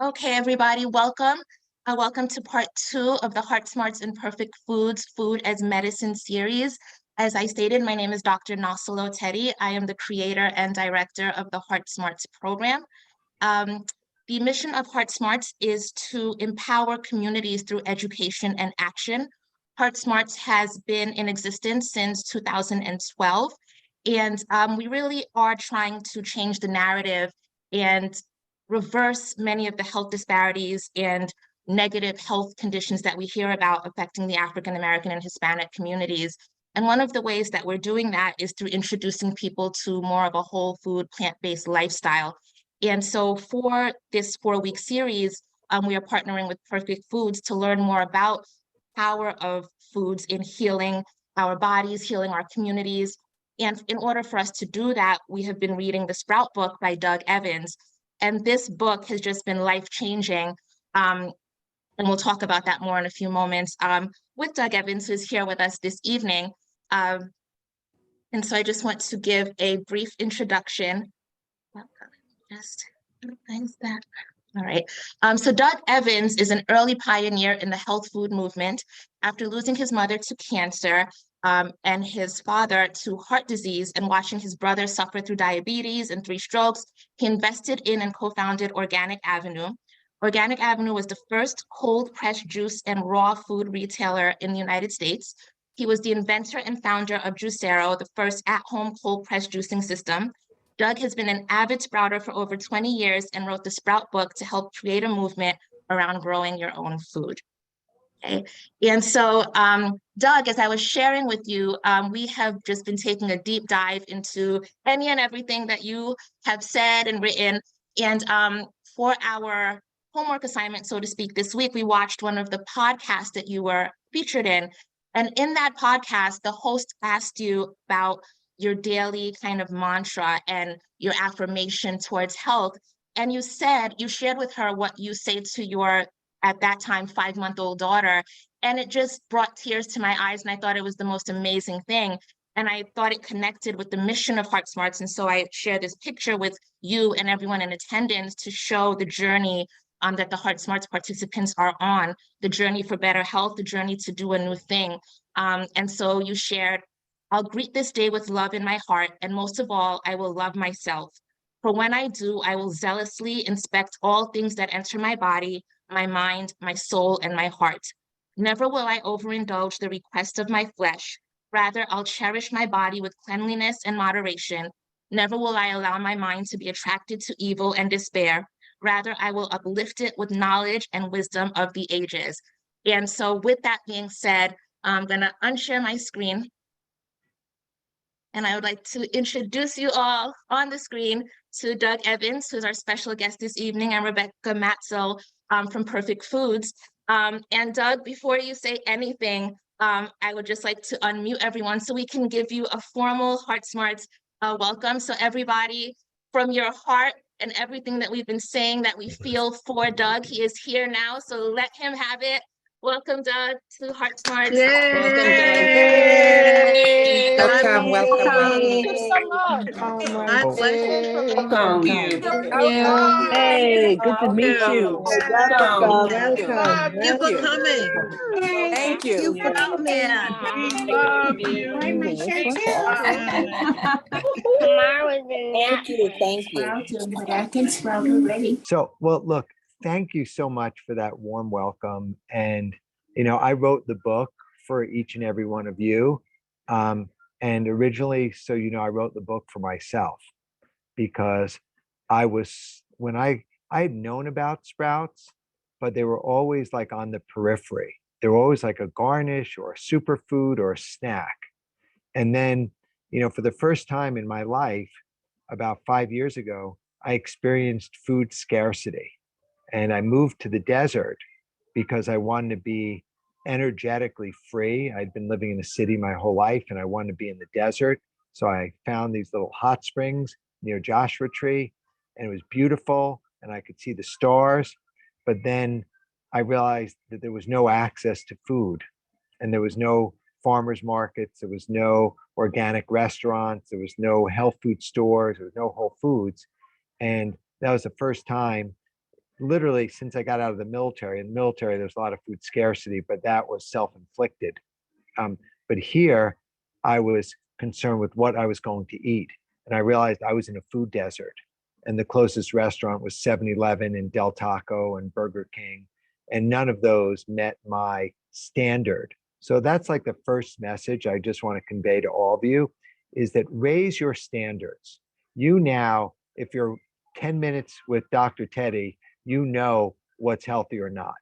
Okay, everybody, welcome. Welcome to part two of the HeartSmarts and Perfect Foods Food as Medicine series. As I stated, my name is Dr. Naa-Solo Tettey. I am the creator and director of the HeartSmarts program. Um, the mission of HeartSmarts is to empower communities through education and action. HeartSmarts has been in existence since 2012, and we really are trying to change the narrative and reverse many of the health disparities and negative health conditions that we hear about affecting the African American and Hispanic communities. And one of the ways that we're doing that is through introducing people to more of a whole food, plant-based lifestyle. And so for this 4-week series, we are partnering with Perfect Foods to learn more about the power of foods in healing our bodies, healing our communities. And in order for us to do that, we have been reading the Sprout book by Doug Evans. And this book has just been life-changing. And we'll talk about that more in a few moments with Doug Evans, who's here with us this evening. And so I just want to give a brief introduction. Just things that. All right. So Doug Evans is an early pioneer in the health food movement. After losing his mother to cancer and his father to heart disease and watching his brother suffer through diabetes and 3 strokes, he invested in and co-founded Organic Avenue. Organic Avenue was the first cold-pressed juice and raw food retailer in the United States. He was the inventor and founder of Juicero, the first at-home cold-pressed juicing system. Doug has been an avid sprouter for over 20 years and wrote the Sprout book to help create a movement around growing your own food. Okay. And so, Doug, as I was sharing with you, we have just been taking a deep dive into any and everything that you have said and written. And for our homework assignment, so to speak, this week, we watched one of the podcasts that you were featured in. And in that podcast, the host asked you about your daily kind of mantra and your affirmation towards health. And you shared with her what you say to your, at that time, 5-month-old daughter. And it just brought tears to my eyes. And I thought it was the most amazing thing. And I thought it connected with the mission of HeartSmarts. And so I shared this picture with you and everyone in attendance to show the journey that the HeartSmarts participants are on, the journey for better health, the journey to do a new thing. And so you shared, I'll greet this day with love in my heart, and most of all, I will love myself. For when I do, I will zealously inspect all things that enter my body, my mind, my soul, and my heart. Never will I overindulge the request of my flesh. Rather, I'll cherish my body with cleanliness and moderation. Never will I allow my mind to be attracted to evil and despair. Rather, I will uplift it with knowledge and wisdom of the ages. And so with that being said, I'm gonna unshare my screen. And I would like to introduce you all on the screen to Doug Evans, who's our special guest this evening, and Rebecca Matsil from Perfect Foods. And Doug, before you say anything, I would just like to unmute everyone so we can give you a formal HeartSmarts welcome. So everybody, from your heart and everything that we've been saying that we feel for Doug, he is here now, so let him have it. Welcome, Doug, to HeartSmarts. Welcome, Doug. Yay! Welcome, welcome. Thank you so much. My pleasure. Welcome. Hey, good to meet you. Welcome. Thank you for you. coming. Thank Thank you you. for coming. We love you. Thank you. So, well, look, thank you so much for that warm welcome. And, I wrote the book for each and every one of you. And originally, so, I wrote the book for myself because when I had known about sprouts, but they were always like on the periphery. They were always like a garnish or a superfood or a snack. And then, for the first time in my life, about 5 years ago, I experienced food scarcity. And I moved to the desert because I wanted to be energetically free. I'd been living in the city my whole life and I wanted to be in the desert. So I found these little hot springs near Joshua Tree, and it was beautiful and I could see the stars. But then I realized that there was no access to food and there was no farmers markets, there was no organic restaurants, there was no health food stores, there was no Whole Foods. And that was the first time literally since I got out of the military. In the military, there's a lot of food scarcity, but that was self-inflicted. But here, I was concerned with what I was going to eat. And I realized I was in a food desert. And the closest restaurant was 7-Eleven and Del Taco and Burger King. And none of those met my standard. So that's like the first message I just want to convey to all of you is that raise your standards. You now, if you're 10 minutes with Dr. Tettey, you know what's healthy or not.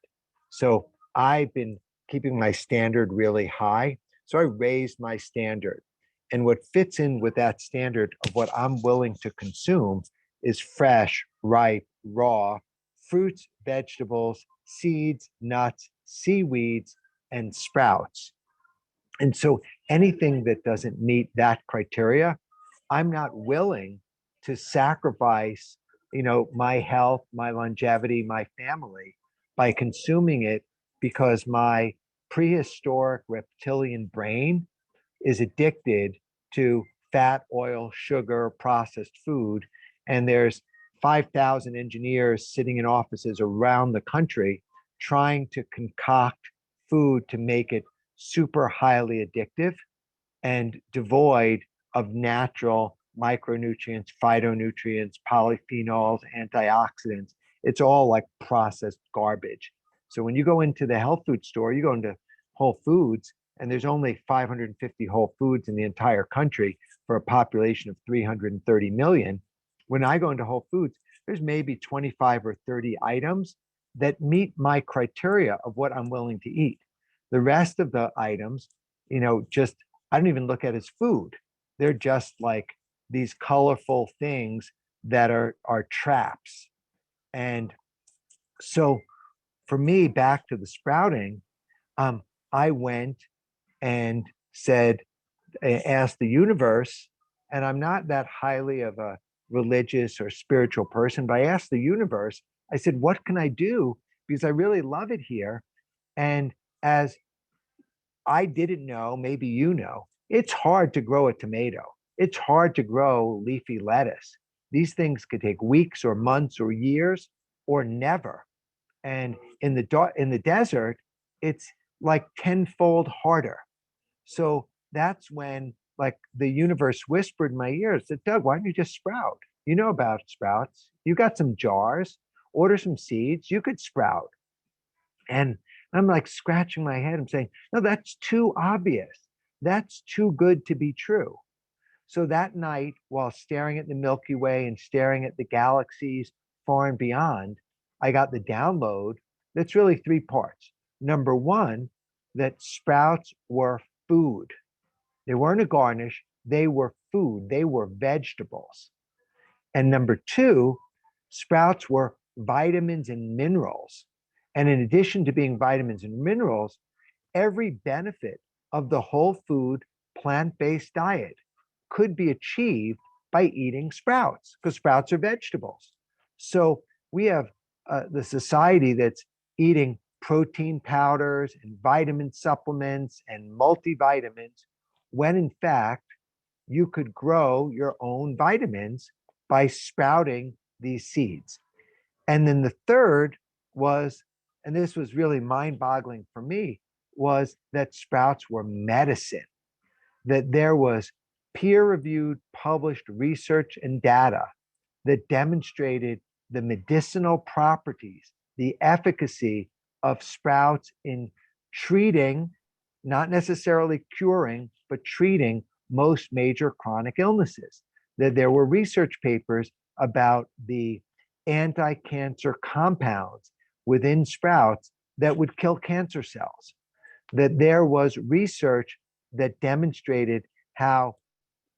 So I've been keeping my standard really high. So I raised my standard. And what fits in with that standard of what I'm willing to consume is fresh, ripe, raw fruits, vegetables, seeds, nuts, seaweeds, and sprouts. And so anything that doesn't meet that criteria, I'm not willing to sacrifice, my health, my longevity, my family by consuming it because my prehistoric reptilian brain is addicted to fat, oil, sugar, processed food. And there's 5,000 engineers sitting in offices around the country trying to concoct food to make it super highly addictive and devoid of natural micronutrients, phytonutrients, polyphenols, antioxidants. It's all like processed garbage. So when you go into the health food store, you go into Whole Foods, and there's only 550 Whole Foods in the entire country for a population of 330 million. When I go into Whole Foods, there's maybe 25 or 30 items that meet my criteria of what I'm willing to eat. The rest of the items, just I don't even look at as food. They're just like these colorful things that are traps. And so for me, back to the sprouting, I went and asked the universe, and I'm not that highly of a religious or spiritual person, but I asked the universe, I said, what can I do? Because I really love it here. And as I didn't know, maybe it's hard to grow a tomato. It's hard to grow leafy lettuce. These things could take weeks or months or years or never. And in the desert, it's like tenfold harder. So that's when like the universe whispered in my ear, said, Doug, why don't you just sprout? You know about sprouts. You got some jars, order some seeds, you could sprout. And I'm like scratching my head. I'm saying, no, that's too obvious. That's too good to be true. So that night, while staring at the Milky Way and staring at the galaxies far and beyond, I got the download that's really three parts. Number one, that sprouts were food. They weren't a garnish, they were food, they were vegetables. And number two, sprouts were vitamins and minerals. And in addition to being vitamins and minerals, every benefit of the whole food plant-based diet could be achieved by eating sprouts, because sprouts are vegetables. So we have the society that's eating protein powders and vitamin supplements and multivitamins, when in fact, you could grow your own vitamins by sprouting these seeds. And then the third was, and this was really mind-boggling for me, was that sprouts were medicine, that there was peer-reviewed, published research and data that demonstrated the medicinal properties, the efficacy of sprouts in treating, not necessarily curing, but treating most major chronic illnesses. That there were research papers about the anti-cancer compounds within sprouts that would kill cancer cells. That there was research that demonstrated how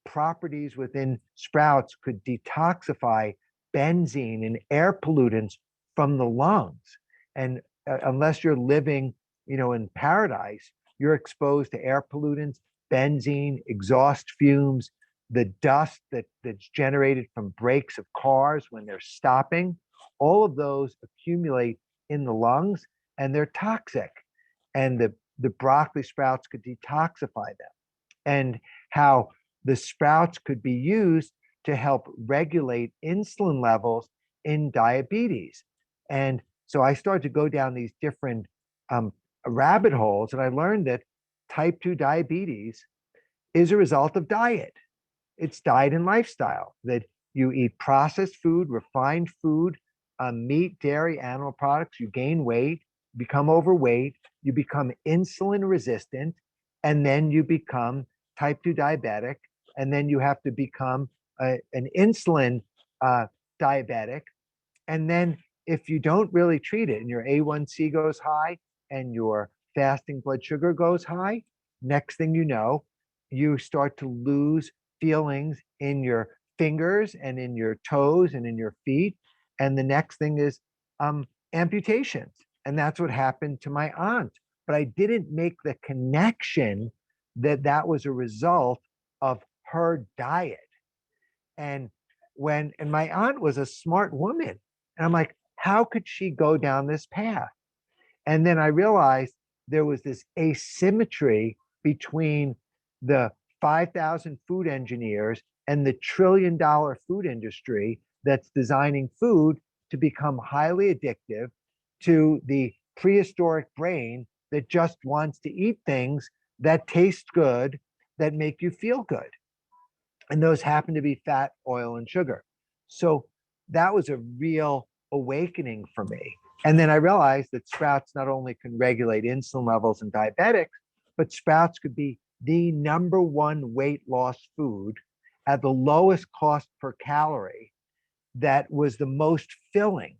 properties within sprouts could detoxify benzene and air pollutants from the lungs. And unless you're living, in paradise, you're exposed to air pollutants, benzene, exhaust fumes, the dust that's generated from brakes of cars when they're stopping. All of those accumulate in the lungs and they're toxic. And the broccoli sprouts could detoxify them. And how the sprouts could be used to help regulate insulin levels in diabetes. And so I started to go down these different rabbit holes, and I learned that type 2 diabetes is a result of diet. It's diet and lifestyle, that you eat processed food, refined food, meat, dairy, animal products, you gain weight, become overweight, you become insulin resistant, and then you become type 2 diabetic, and then you have to become an insulin diabetic. And then if you don't really treat it and your A1C goes high and your fasting blood sugar goes high, next thing you know, you start to lose feelings in your fingers and in your toes and in your feet. And the next thing is amputations. And that's what happened to my aunt. But I didn't make the connection that that was a result of her diet. And and my aunt was a smart woman. And I'm like, how could she go down this path? And then I realized there was this asymmetry between the 5,000 food engineers and the $1 trillion food industry that's designing food to become highly addictive to the prehistoric brain that just wants to eat things that taste good, that make you feel good. And those happen to be fat, oil, and sugar. So that was a real awakening for me. And then I realized that sprouts not only can regulate insulin levels in diabetics, but sprouts could be the #1 weight loss food at the lowest cost per calorie, that was the most filling,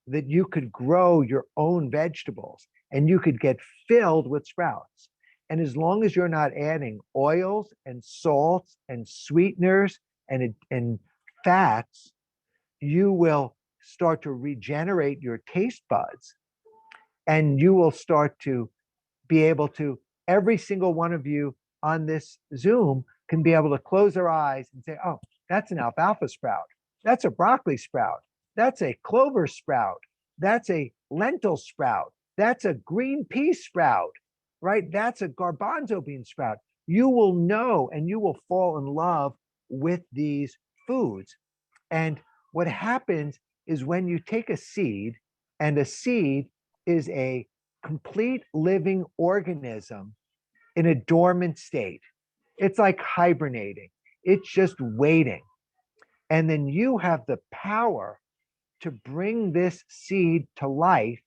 that you could grow your own vegetables and you could get filled with sprouts. And as long as you're not adding oils and salts and sweeteners and fats, you will start to regenerate your taste buds, and you will start to be able to, every single one of you on this Zoom can be able to close their eyes and say, oh, that's an alfalfa sprout. That's a broccoli sprout. That's a clover sprout. That's a lentil sprout. That's a green pea sprout, right? That's a garbanzo bean sprout. You will know and you will fall in love with these foods. And what happens is when you take a seed, and a seed is a complete living organism in a dormant state. It's like hibernating. It's just waiting. And then you have the power to bring this seed to life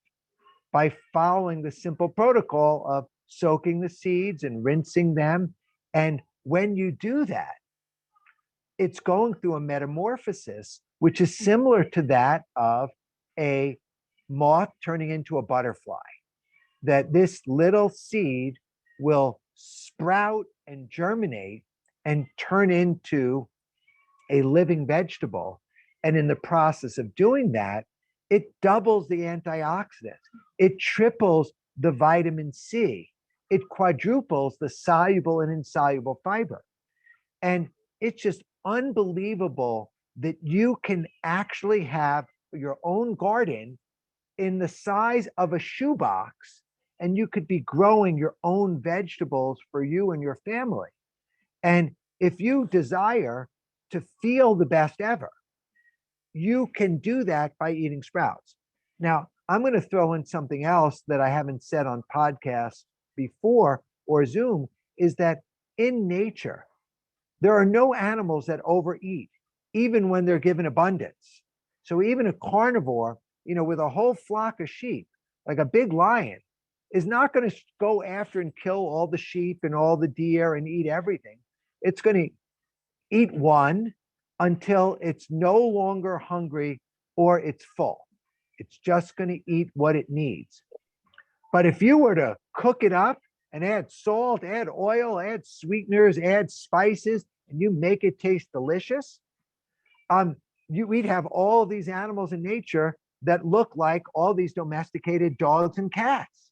by following the simple protocol of soaking the seeds and rinsing them. And when you do that, it's going through a metamorphosis, which is similar to that of a moth turning into a butterfly. That this little seed will sprout and germinate and turn into a living vegetable. And in the process of doing that, it doubles the antioxidants. It triples the vitamin C. It quadruples the soluble and insoluble fiber. And it's just unbelievable that you can actually have your own garden in the size of a shoebox, and you could be growing your own vegetables for you and your family. And if you desire to feel the best ever, you can do that by eating sprouts. Now, I'm going to throw in something else that I haven't said on podcasts before or Zoom, is that in nature, there are no animals that overeat, even when they're given abundance. So even a carnivore, with a whole flock of sheep, like a big lion, is not going to go after and kill all the sheep and all the deer and eat everything. It's going to eat one until it's no longer hungry or it's full. It's just going to eat what it needs. But if you were to cook it up and add salt, add oil, add sweeteners, add spices, and you make it taste delicious, we'd have all of these animals in nature that look like all these domesticated dogs and cats,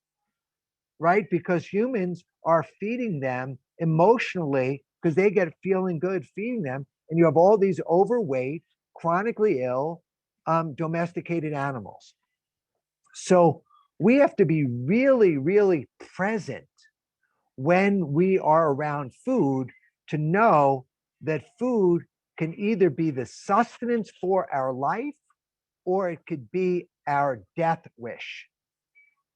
right? Because humans are feeding them emotionally because they get feeling good feeding them. And you have all these overweight, chronically ill, domesticated animals. So we have to be really, really present when we are around food to know that food can either be the sustenance for our life, or it could be our death wish.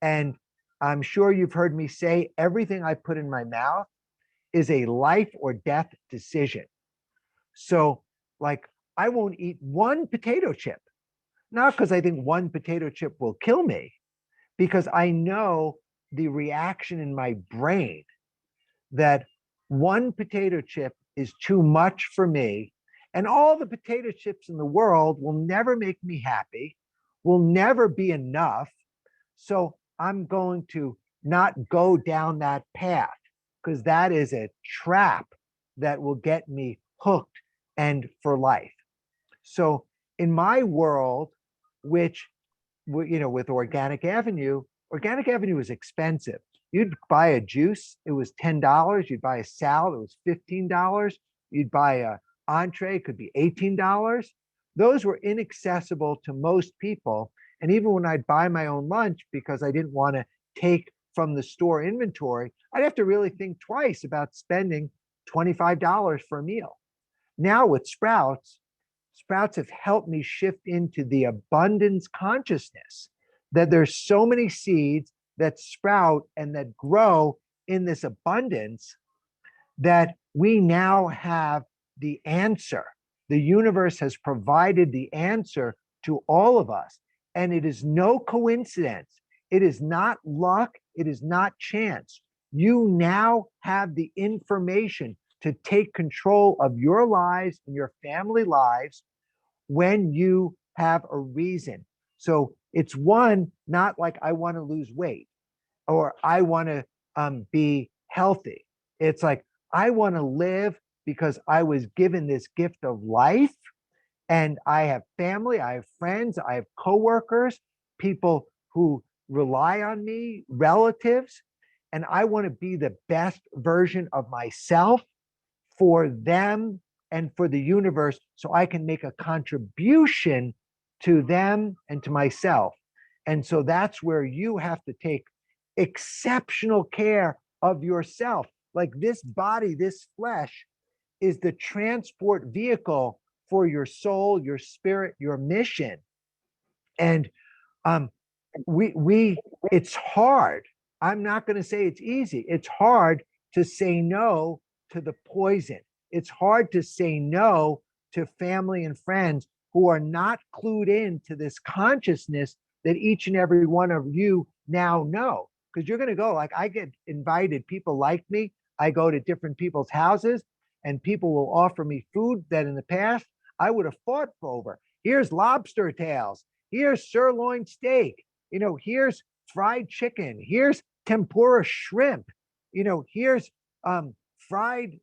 And I'm sure you've heard me say everything I put in my mouth is a life or death decision. So, like, I won't eat one potato chip, not because I think one potato chip will kill me, because I know the reaction in my brain that one potato chip is too much for me. And all the potato chips in the world will never make me happy, will never be enough. So I'm going to not go down that path because that is a trap that will get me hooked and for life. So in my world, which, with Organic Avenue is expensive. You'd buy a juice, it was $10. You'd buy a salad, it was $15. You'd buy a entree, it could be $18. Those were inaccessible to most people. And even when I'd buy my own lunch, because I didn't want to take from the store inventory, I'd have to really think twice about spending $25 for a meal. Now with Sprouts have helped me shift into the abundance consciousness that there's so many seeds that sprout and that grow in this abundance that we now have the answer. The universe has provided the answer to all of us. And it is no coincidence. It is not luck. It is not chance. You now have the information to take control of your lives and your family lives when you have a reason. So it's one, not like I want to lose weight or I want to be healthy. It's like I want to live because I was given this gift of life, and I have family, I have friends, I have coworkers, people who rely on me, relatives, and I want to be the best version of myself for them and for the universe so I can make a contribution to them and to myself. And so that's where you have to take exceptional care of yourself. Like this body, this flesh is the transport vehicle for your soul, your spirit, your mission. And it's hard. I'm not going to say it's easy. It's hard to say no to the poison. It's hard to say no to family and friends who are not clued in to this consciousness that each and every one of you now know. Because you're going to go, like I get invited, people like me. I go to different people's houses and people will offer me food that in the past I would have fought for over. Here's lobster tails. Here's sirloin steak. Here's fried chicken. Here's tempura shrimp. Here's fried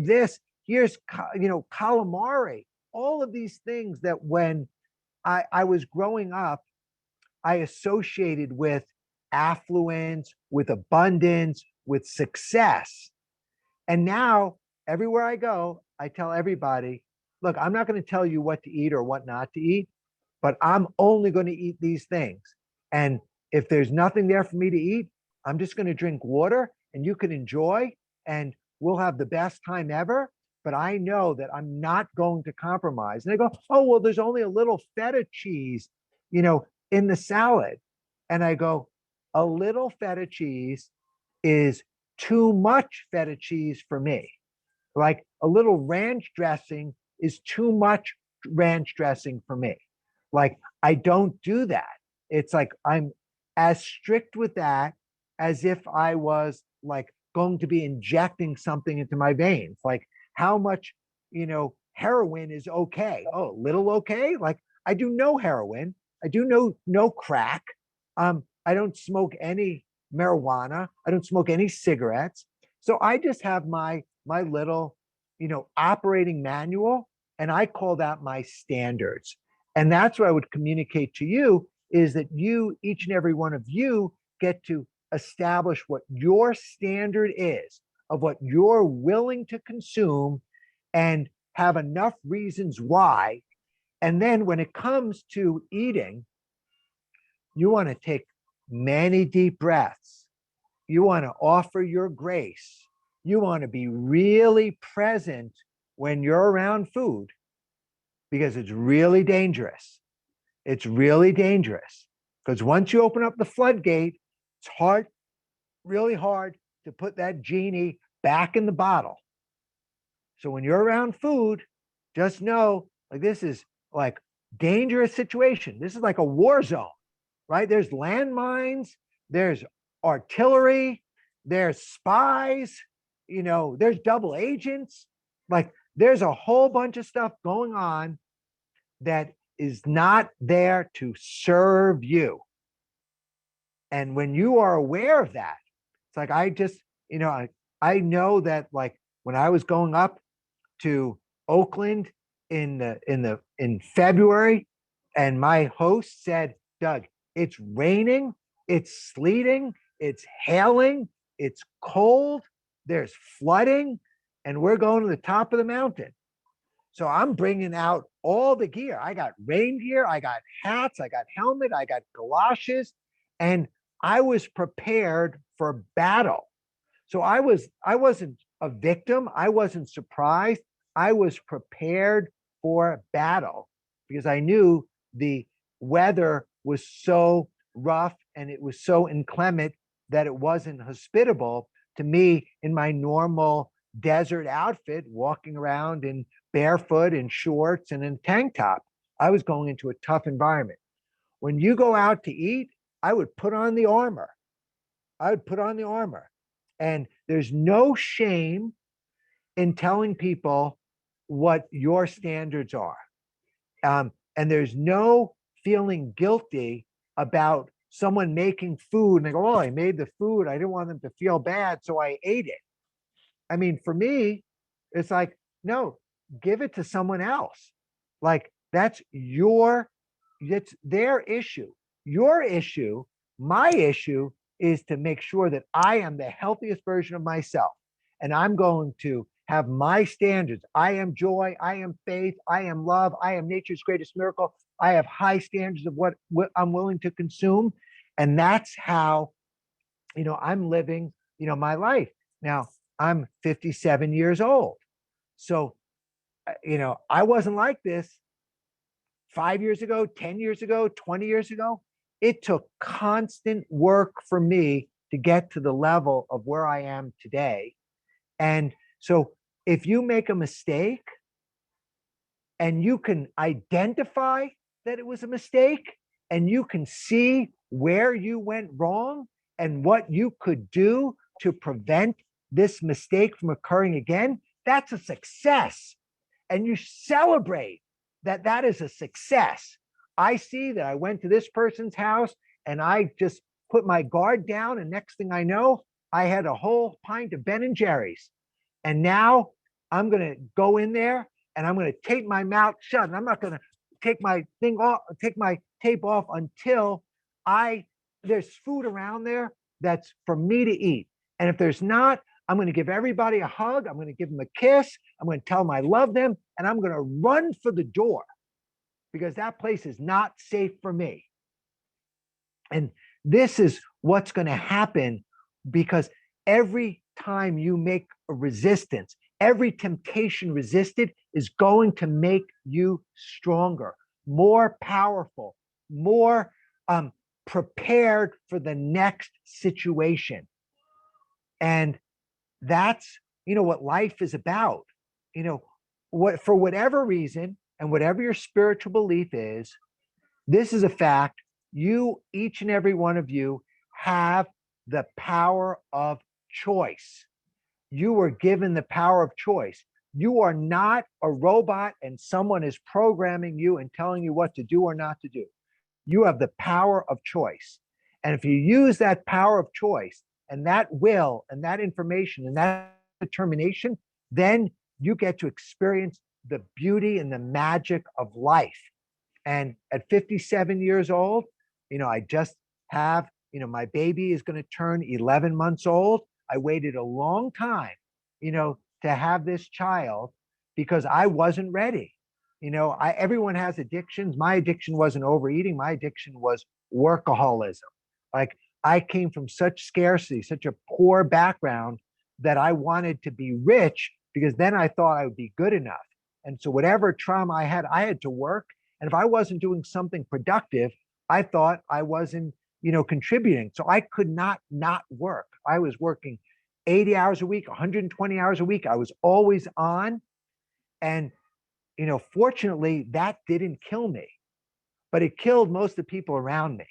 this. Here's calamari. All of these things that when I was growing up, I associated with affluence, with abundance, with success. And now everywhere I go, I tell everybody, look, I'm not going to tell you what to eat or what not to eat, but I'm only going to eat these things. And if there's nothing there for me to eat, I'm just going to drink water and you can enjoy and we'll have the best time ever. But I know that I'm not going to compromise. And they go, oh, well, there's only a little feta cheese, in the salad. And I go, a little feta cheese is too much feta cheese for me. Like a little ranch dressing is too much ranch dressing for me. Like I don't do that. It's like I'm as strict with that as if I was like going to be injecting something into my veins. Like how much, heroin is okay. Oh, little okay. Like I do no heroin. I do no crack. I don't smoke any marijuana. I don't smoke any cigarettes. So I just have my little, operating manual, and I call that my standards. And that's what I would communicate to you is that you, each and every one of you, get to establish what your standard is of what you're willing to consume and have enough reasons why. And then when it comes to eating, you want to take many deep breaths. You want to offer your grace. You want to be really present when you're around food because it's really dangerous. It's really dangerous because once you open up the floodgate, it's hard, really hard to put that genie back in the bottle. So when you're around food, just know like this is like dangerous situation. This is like a war zone, right? There's landmines, there's artillery, there's spies, there's double agents. Like there's a whole bunch of stuff going on that is not there to serve you. And when you are aware of that, it's like I just, I know that like when I was going up to Oakland in February, and my host said, Doug, it's raining, it's sleeting, it's hailing, it's cold, there's flooding, and we're going to the top of the mountain. So I'm bringing out all the gear. I got rain gear, I got hats, I got helmet, I got galoshes, and I was prepared for battle. So I wasn't a victim. I wasn't surprised. I was prepared for battle because I knew the weather was so rough and it was so inclement that it wasn't hospitable to me in my normal desert outfit, walking around in barefoot in shorts and in tank top. I was going into a tough environment. When you go out to eat, I would put on the armor. And there's no shame in telling people what your standards are. And there's no feeling guilty about someone making food and they go, oh, I made the food. I didn't want them to feel bad, so I ate it. I mean, for me, it's like, no, give it to someone else. Like it's their issue. Your issue, my issue is to make sure that I am the healthiest version of myself. And I'm going to have my standards. I am joy. I am faith. I am love. I am nature's greatest miracle. I have high standards of what I'm willing to consume. And that's how, I'm living, my life. Now, I'm 57 years old. So, I wasn't like this 5 years ago, 10 years ago, 20 years ago. It took constant work for me to get to the level of where I am today. And so if you make a mistake and you can identify that it was a mistake and you can see where you went wrong and what you could do to prevent this mistake from occurring again, that's a success. And you celebrate that is a success. I see that I went to this person's house and I just put my guard down, and next thing I know, I had a whole pint of Ben and Jerry's. And now I'm going to go in there and I'm going to tape my mouth shut. And I'm not going to take my tape off until there's food around there that's for me to eat. And if there's not, I'm going to give everybody a hug. I'm going to give them a kiss. I'm going to tell them I love them. And I'm going to run for the door because that place is not safe for me. And this is what's going to happen because every time you make a resistance, every temptation resisted is going to make you stronger, more powerful, more prepared for the next situation. And that's, what life is about. For whatever reason and whatever your spiritual belief is, this is a fact. Each and every one of you have the power of choice. You were given the power of choice. You are not a robot and someone is programming you and telling you what to do or not to do. You have the power of choice. And if you use that power of choice and that will and that information and that determination, then you get to experience the beauty and the magic of life. And at 57 years old, I just have, my baby is going to turn 11 months old. I waited a long time, to have this child because I wasn't ready. Everyone has addictions. My addiction wasn't overeating. My addiction was workaholism. Like I came from such scarcity, such a poor background that I wanted to be rich because then I thought I would be good enough. And so whatever trauma I had to work. And if I wasn't doing something productive, I thought I wasn't, contributing. So I could not work. I was working 80 hours a week, 120 hours a week. I was always on. And, fortunately, that didn't kill me, but it killed most of the people around me.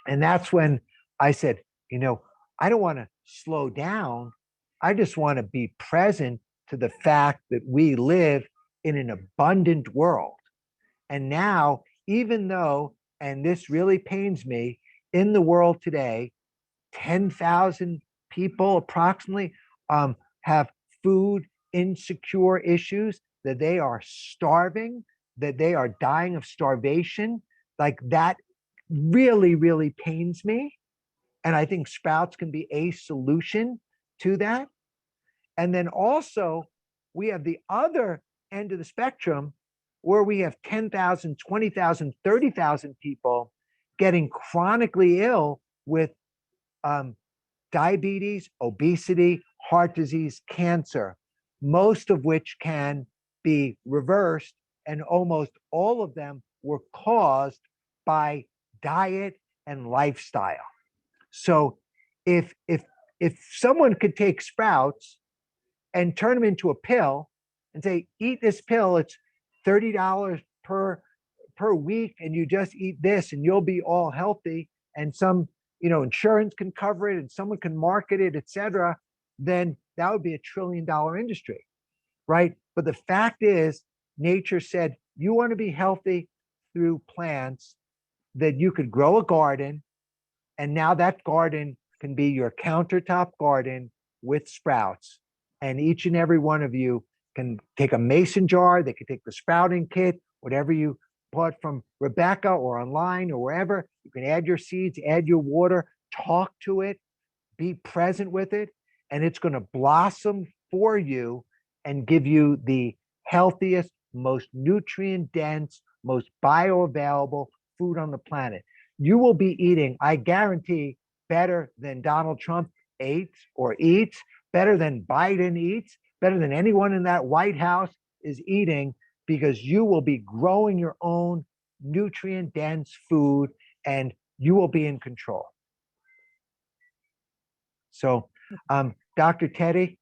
And that's when I said, I don't want to slow down. I just want to be present to the fact that we live in an abundant world. And now, even though, and this really pains me, in the world today, 10,000 people approximately have food insecure issues, that they are starving, that they are dying of starvation. Like that really, really pains me. And I think Sprouts can be a solution to that. And then also, we have the other end of the spectrum where we have 10,000, 20,000, 30,000 people getting chronically ill with diabetes, obesity, heart disease, cancer, most of which can be reversed. And almost all of them were caused by diet and lifestyle. So if someone could take Sprouts and turn them into a pill and say, eat this pill, it's $30 per week, and you just eat this and you'll be all healthy, and some insurance can cover it and someone can market it, etc., then that would be $1 trillion industry, right? But the fact is, nature said, you want to be healthy through plants, that you could grow a garden, and now that garden can be your countertop garden with Sprouts. And each and every one of you can take a mason jar, they can take the sprouting kit, whatever you bought from Rebecca or online or wherever. You can add your seeds, add your water, talk to it, be present with it, and it's going to blossom for you and give you the healthiest, most nutrient dense, most bioavailable food on the planet. You will be eating, I guarantee, better than Donald Trump ate or eats, better than Biden eats, better than anyone in that White House is eating, because you will be growing your own nutrient dense food and you will be in control. So, Dr. Tettey,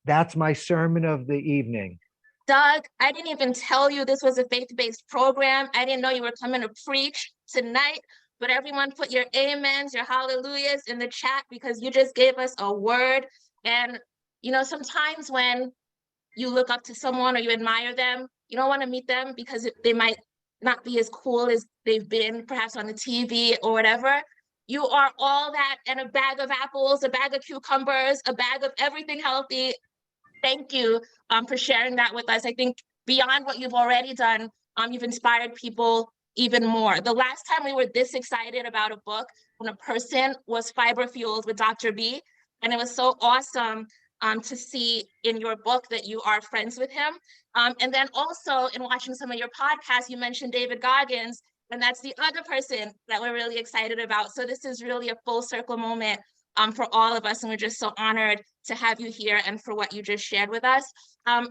that's my sermon of the evening. Doug, I didn't even tell you this was a faith-based program. I didn't know you were coming to preach tonight, but everyone put your amens, your hallelujahs in the chat, because you just gave us a word. And, sometimes when you look up to someone or you admire them, you don't want to meet them because they might not be as cool as they've been perhaps on the TV or whatever. You are all that and a bag of apples, a bag of cucumbers, a bag of everything healthy. Thank you for sharing that with us. I think beyond what you've already done, you've inspired people even more. The last time we were this excited about a book when a person was fiber fueled with Dr. B, and it was so awesome to see in your book that you are friends with him. And then also in watching some of your podcasts, you mentioned David Goggins, and that's the other person that we're really excited about. So this is really a full circle moment for all of us, and we're just so honored to have you here and for what you just shared with us.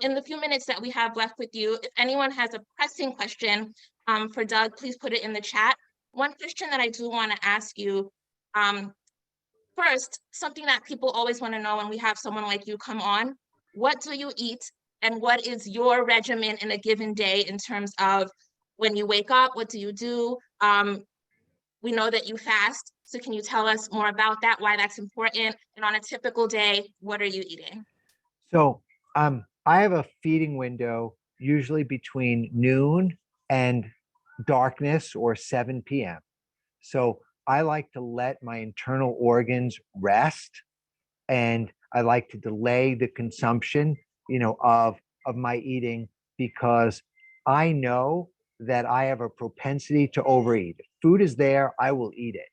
In the few minutes that we have left with you, if anyone has a pressing question for Doug, please put it in the chat. One question that I do want to ask you, first, something that people always want to know when we have someone like you come on, what do you eat and what is your regimen in a given day in terms of when you wake up, what do you do? We know that you fast, so can you tell us more about that, why that's important? And on a typical day, what are you eating? So I have a feeding window usually between noon and darkness or 7 p.m. So I like to let my internal organs rest, and I like to delay the consumption, of my eating, because I know that I have a propensity to overeat. If food is there, I will eat it.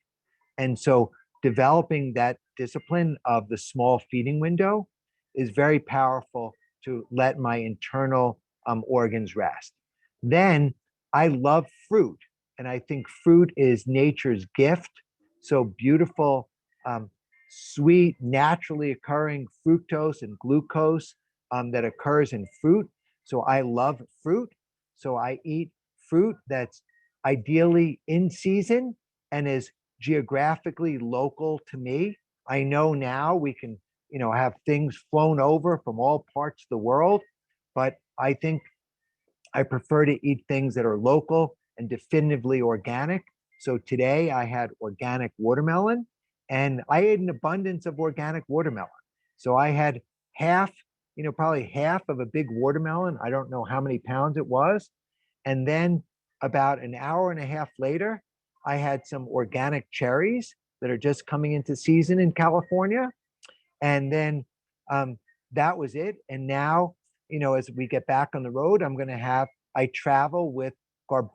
And so developing that discipline of the small feeding window is very powerful to let my internal organs rest. Then I love fruit, and I think fruit is nature's gift. So beautiful, sweet, naturally occurring fructose and glucose that occurs in fruit. So I love fruit. So I eat fruit that's ideally in season and is geographically local to me. I know now we can, have things flown over from all parts of the world, but I think I prefer to eat things that are local and definitively organic. So today I had organic watermelon and I ate an abundance of organic watermelon. So I had half, probably half of a big watermelon. I don't know how many pounds it was. And then about an hour and a half later, I had some organic cherries that are just coming into season in California. And then that was it. And now, as we get back on the road, I travel with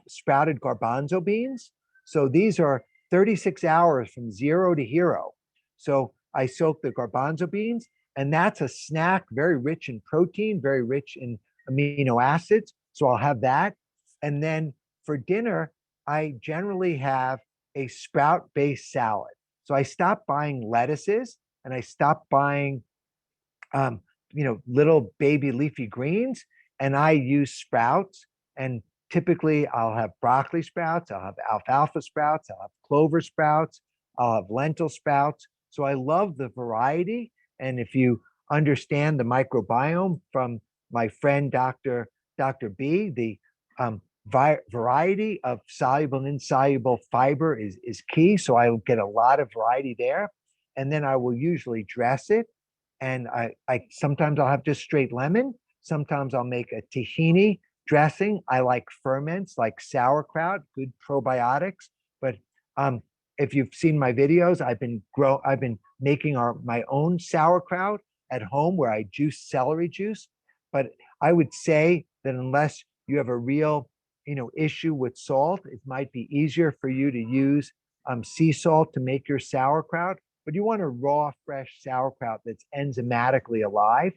sprouted garbanzo beans. So these are 36 hours from zero to hero. So I soak the garbanzo beans, and that's a snack, very rich in protein, very rich in amino acids. So I'll have that. And then for dinner, I generally have a sprout-based salad. So I stopped buying lettuces and I stopped buying, little baby leafy greens, and I use sprouts. And typically I'll have broccoli sprouts, I'll have alfalfa sprouts, I'll have clover sprouts, I'll have lentil sprouts. So I love the variety. And if you understand the microbiome from my friend, Dr. B, the variety of soluble and insoluble fiber is key. So I will get a lot of variety there. And then I will usually dress it. And I sometimes I'll have just straight lemon. Sometimes I'll make a tahini dressing. I like ferments like sauerkraut, good probiotics. But if you've seen my videos, I've been making my own sauerkraut at home where I juice celery juice. But I would say that unless you have a real issue with salt, it might be easier for you to use sea salt to make your sauerkraut. But you want a raw, fresh sauerkraut that's enzymatically alive.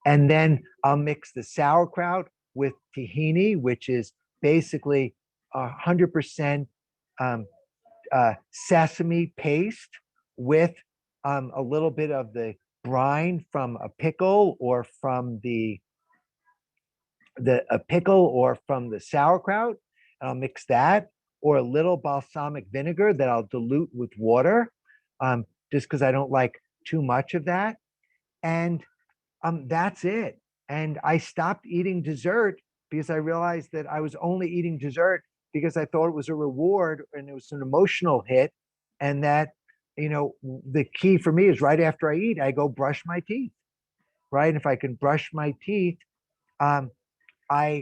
And then I'll mix the sauerkraut with tahini, which is basically 100% sesame paste with a little bit of the brine from a pickle or from the sauerkraut. And I'll mix that, or a little balsamic vinegar that I'll dilute with water, just because I don't like too much of that. And that's it. And I stopped eating dessert because I realized that I was only eating dessert because I thought it was a reward and it was an emotional hit. And that, the key for me is right after I eat, I go brush my teeth, right? And if I can brush my teeth, I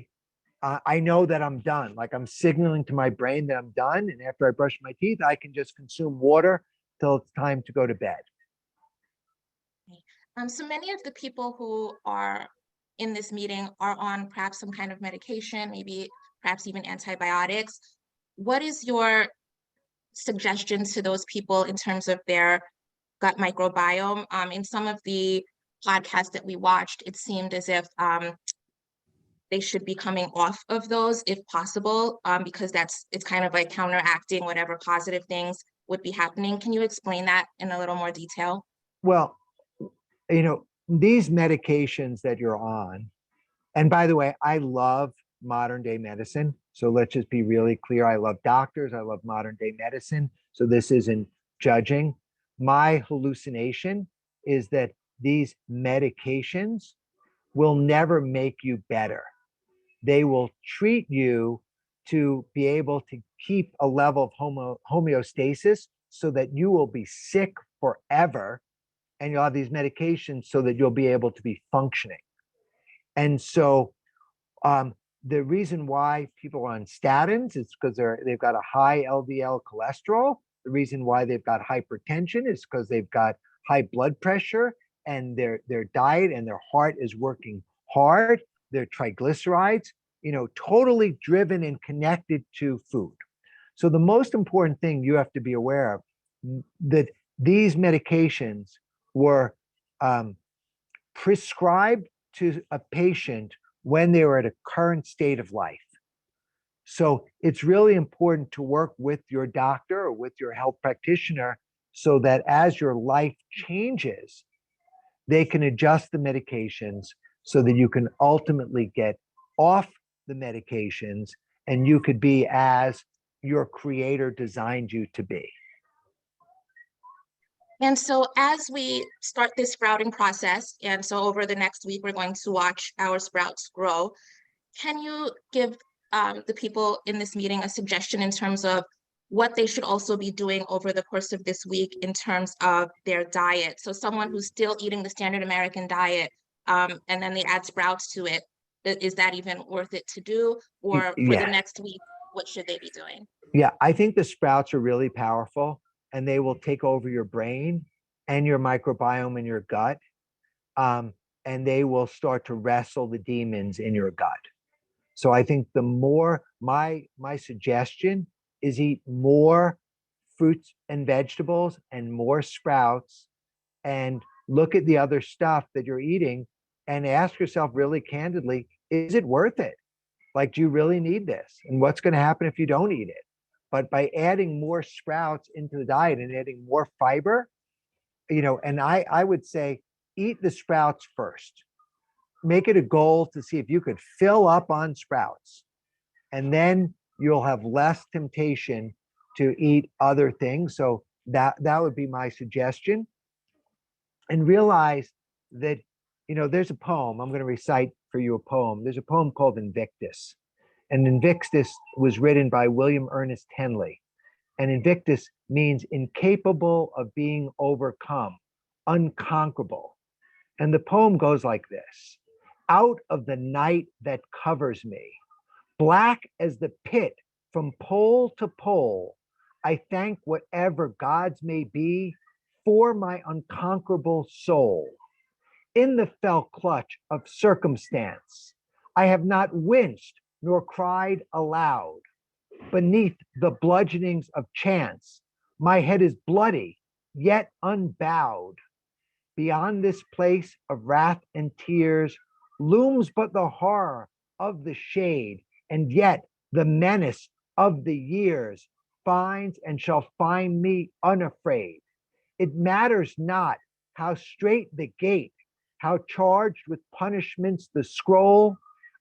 know that I'm done. Like I'm signaling to my brain that I'm done. And after I brush my teeth, I can just consume water till it's time to go to bed. So many of the people who are in this meeting are on perhaps some kind of medication, maybe perhaps even antibiotics. What is your suggestion to those people in terms of their gut microbiome? In some of the podcasts that we watched, it seemed as if they should be coming off of those if possible, because it's kind of like counteracting whatever positive things would be happening. Can you explain that in a little more detail? Well, these medications that you're on, and by the way, I love modern day medicine. So let's just be really clear. I love doctors. I love modern day medicine. So this isn't judging. My hallucination is that these medications will never make you better. They will treat you to be able to keep a level of homeostasis so that you will be sick forever. And you'll have these medications so that you'll be able to be functioning. And so the reason why people are on statins is because they've got a high LDL cholesterol. The reason why they've got hypertension is because they've got high blood pressure and their diet and their heart is working hard. Their triglycerides, totally driven and connected to food. So the most important thing you have to be aware of, that these medications were prescribed to a patient when they were at a current state of life. So it's really important to work with your doctor or with your health practitioner so that as your life changes, they can adjust the medications so that you can ultimately get off the medications, and you could be as your creator designed you to be. And so as we start this sprouting process, and so over the next week, we're going to watch our sprouts grow. Can you give the people in this meeting a suggestion in terms of what they should also be doing over the course of this week in terms of their diet? So someone who's still eating the standard American diet, and then they add sprouts to it, is that even worth it to do? Or for the Yeah. next week, what should they be doing? Yeah, I think the sprouts are really powerful, and they will take over your brain and your microbiome in your gut. And they will start to wrestle the demons in your gut. So I think the more, my suggestion is eat more fruits and vegetables and more sprouts, and look at the other stuff that you're eating and ask yourself really candidly, is it worth it? Like, do you really need this? And what's going to happen if you don't eat it? But by adding more sprouts into the diet and adding more fiber, and I would say eat the sprouts first. Make it a goal to see if you could fill up on sprouts, and then you'll have less temptation to eat other things. So that would be my suggestion. And realize that, there's a poem. I'm going to recite for you a poem. There's a poem called Invictus. And Invictus was written by William Ernest Henley. And Invictus means incapable of being overcome, unconquerable. And the poem goes like this: out of the night that covers me, black as the pit from pole to pole, I thank whatever gods may be for my unconquerable soul. In the fell clutch of circumstance, I have not winced nor cried aloud. Beneath the bludgeonings of chance, my head is bloody, yet unbowed. Beyond this place of wrath and tears looms but the horror of the shade, and yet the menace of the years finds and shall find me unafraid. It matters not how straight the gate, how charged with punishments the scroll.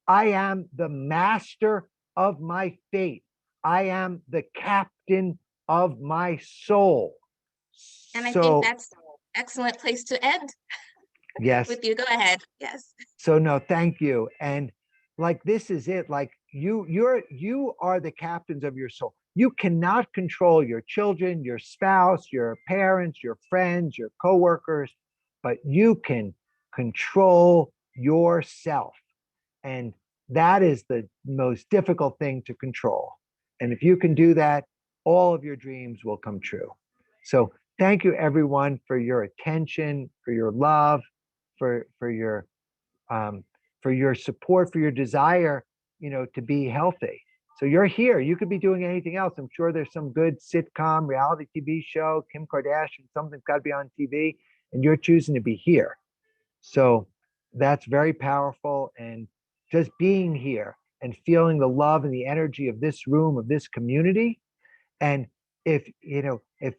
I am the master of my fate. I am the captain of my soul. And I think that's an excellent place to end. Yes. With you, go ahead. Yes. So no, thank you. And like, this is it. Like, you are the captains of your soul. You cannot control your children, your spouse, your parents, your friends, your coworkers, but you can control yourself. And that is the most difficult thing to control. And if you can do that, all of your dreams will come true. So thank you, everyone, for your attention, for your love, for your support, for your desire, to be healthy. So you're here. You could be doing anything else. I'm sure there's some good sitcom, reality TV show, Kim Kardashian, something's got to be on TV, and you're choosing to be here. So that's very powerful. And just being here and feeling the love and the energy of this room, of this community. And if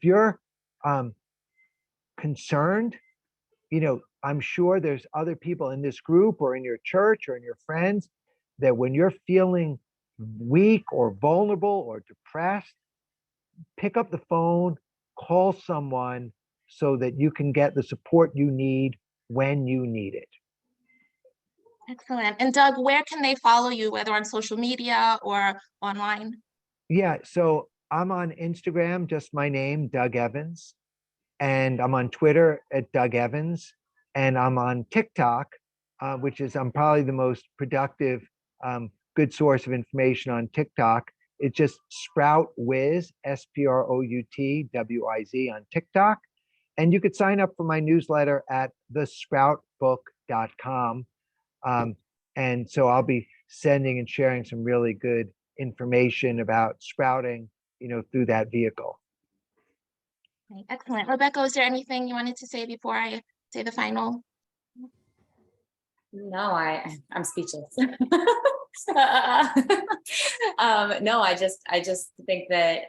you're concerned, I'm sure there's other people in this group or in your church or in your friends that when you're feeling weak or vulnerable or depressed, pick up the phone, call someone so that you can get the support you need when you need it. Excellent. And Doug, where can they follow you, whether on social media or online? Yeah, so I'm on Instagram, just my name, Doug Evans. And I'm on Twitter at Doug Evans. And I'm on TikTok, which is, I'm probably the most productive, good source of information on TikTok. It's just Sprout Wiz, SPROUTWIZ on TikTok. And you could sign up for my newsletter at thesproutbook.com. And so I'll be sending and sharing some really good information about sprouting, through that vehicle. Okay, excellent. Rebecca, is there anything you wanted to say before I say the final? No, I'm speechless. No, I just think that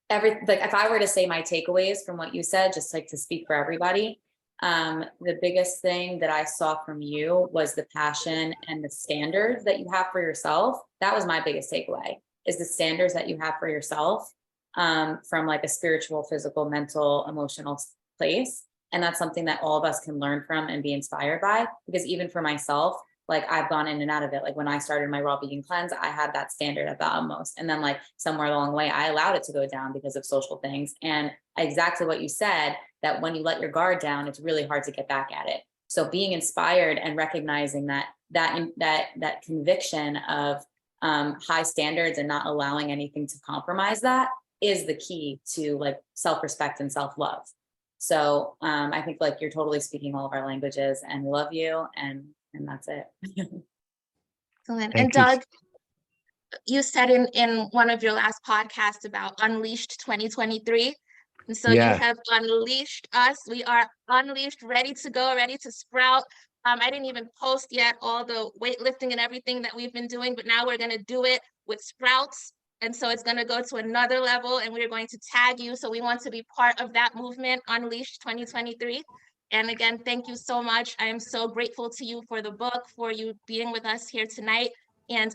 if I were to say my takeaways from what you said, just like to speak for everybody, the biggest thing that I saw from you was the passion and the standards that you have for yourself. That was my biggest takeaway, is the standards that you have for yourself, from like a spiritual, physical, mental, emotional place. And that's something that all of us can learn from and be inspired by, because even for myself, like I've gone in and out of it. Like when I started my raw vegan cleanse, I had that standard at the utmost. And then like somewhere along the way, I allowed it to go down because of social things. And exactly what you said, that when you let your guard down, it's really hard to get back at it. So being inspired and recognizing that conviction of high standards and not allowing anything to compromise that is the key to like self-respect and self-love. So I think like you're totally speaking all of our languages, and we love you, and that's it. Excellent. Thank And you. Doug, you said in one of your last podcasts about Unleashed 2023. And so you Yeah. have unleashed us. We are unleashed, ready to go, ready to sprout. I didn't even post yet all the weightlifting and everything that we've been doing, but now we're going to do it with sprouts. And so it's going to go to another level, and we're going to tag you. So we want to be part of that movement, Unleashed 2023. And again, thank you so much. I am so grateful to you for the book, for you being with us here tonight. And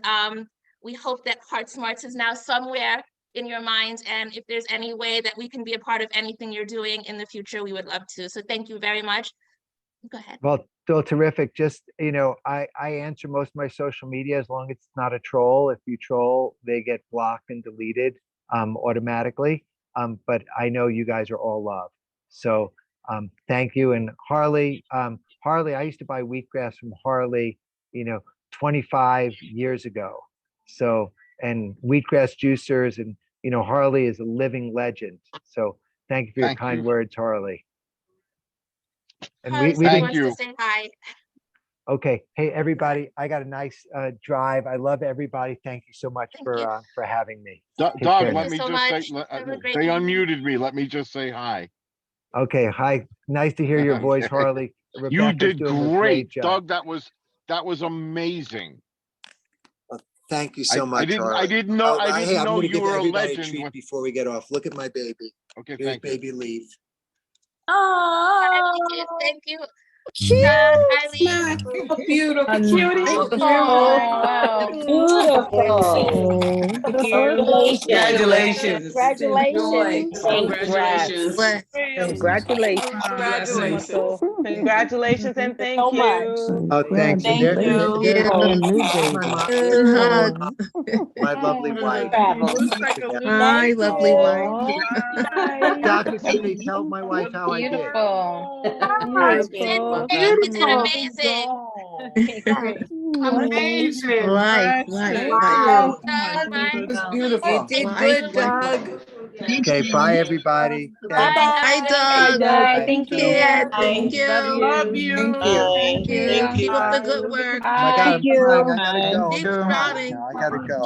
we hope that HeartSmarts is now somewhere in your mind. And if there's any way that we can be a part of anything you're doing in the future, we would love to. So thank you very much. Go ahead. Well, terrific. Just, I answer most of my social media as long as it's not a troll. If you troll, they get blocked and deleted automatically. But I know you guys are all love. So thank you. And Harley, I used to buy wheatgrass from Harley, 25 years ago. So, and wheatgrass juicers, and, Harley is a living legend. So thank you for your Thank kind you. words, Harley. And Harley we said he didn't. wants you. to say hi. Okay. Hey, everybody, I got a nice drive. I love everybody. Thank you so much Thank you. for having me. Doug, Take care let you me so just say, much. Have a great they evening. unmuted me. Let me just say hi. Okay. Hi. Nice to hear your voice, Okay. Harley. You Rebecca's did doing a great, great job. Doug. That was amazing. Thank you so I much, didn't Harley. know Hey, I'm know going to you give were a everybody a legend. treat before we get off. Look at my baby. Okay, Here's thank you. baby Leaf. Oh, Thank you. Cute. Doug, Eileen. Beautiful. Wow. Beautiful. Congratulations. Congratulations. Congrats. What? Congratulations. Congratulations. Congratulations and thank So much. you. Oh, thank you. Thank There's you. there's New my mom. baby. There's my Hug. mom, my lovely wife. Travel. Hi, Thank lovely wife. you. Dr. Tettey, tell my wife how I did. Hi, you did amazing. Amazing. Life. Wow. Doug, bye. You did good, Doug. Okay. Bye, everybody. Thank you. Bye, Bye. Doug. Bye. Thank you. Yeah, Bye. thank you. Love you. Thank you. Keep up the good work. Oh my God, I'm flying. I gotta go. Bye. I'm Keep flying sprouting. now. I gotta go.